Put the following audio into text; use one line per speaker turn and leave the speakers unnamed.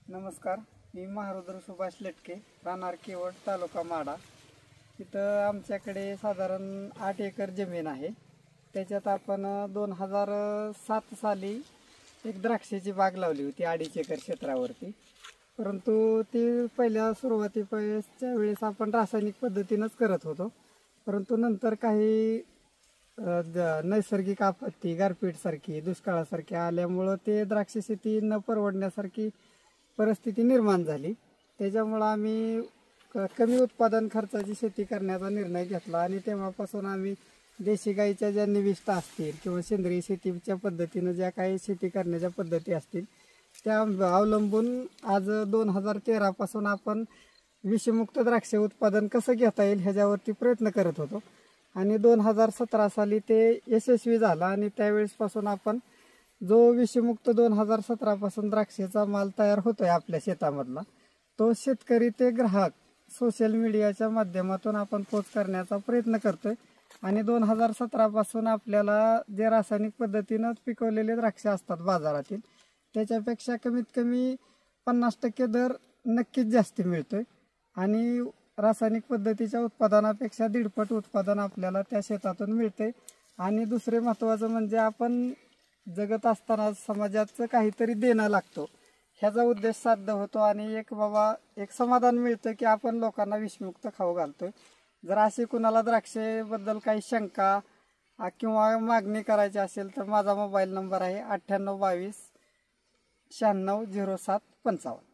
नमस्कार, मी महारुद्र सुभाष लटके, राहणार केवळ, तालुका माडा। इथं आमच्याकडे साधारण 8 एकर जमीन आहे। त्याच्यात आपण 2007 साली एक द्राक्षाची बाग लावली होती 2.5 एकर क्षेत्रावरती। परंतु ती पहिल्या सुरुवातीच्या वेळेस आपण रासायनिक पद्धतीनेच करत होतो। परंतु नंतर काही नैसर्गिक आपत्ती, गारपीटसारखी, दुष्काळासारखी आल्यामुळं ते द्राक्ष शेती न परवडण्यासारखी परिस्थिती निर्माण झाली। त्याच्यामुळे आम्ही कमी उत्पादन खर्चाची शेती करण्याचा निर्णय घेतला आणि तेव्हापासून आम्ही देशी गाईच्या ज्या निविष्ठा असतील किंवा सेंद्रिय शेतीच्या पद्धतीने ज्या काही शेती करण्याच्या पद्धती असतील त्या अवलंबून आज 2013 पासून आपण विषमुक्त द्राक्ष उत्पादन कसं घेता येईल ह्याच्यावरती प्रयत्न करत होतो आणि 2017 साली ते यशस्वी झाला आणि त्यावेळेसपासून आपण जो विषमुक्त 2017 पासून द्राक्षाचा माल तयार होतोय आपल्या शेतामधला, तो शेतकरी ते ग्राहक सोशल मीडियाच्या माध्यमातून आपण पोच करण्याचा प्रयत्न करतोय आणि 2017 पासून आपल्याला जे रासायनिक पद्धतीने पिकवलेले द्राक्ष असतात बाजारातील त्याच्यापेक्षा कमीत कमी 50% दर नक्कीच जास्त मिळतोय आणि रासायनिक पद्धतीच्या उत्पादनापेक्षा 1.5 पट उत्पादन आपल्याला त्या शेतातून मिळते। आणि दुसरे महत्त्वाचं म्हणजे आपण जगत असताना समाजाचं काहीतरी देणं लागतो, ह्याचा उद्देश साध्य होतो आणि एक समाधान मिळतं की आपण लोकांना विषमुक्त खाऊ घालतोय। जर अशी कुणाला द्राक्षेबद्दल काही शंका किंवा मागणी करायची असेल तर माझा मोबाईल नंबर आहे 9822 96 07 55।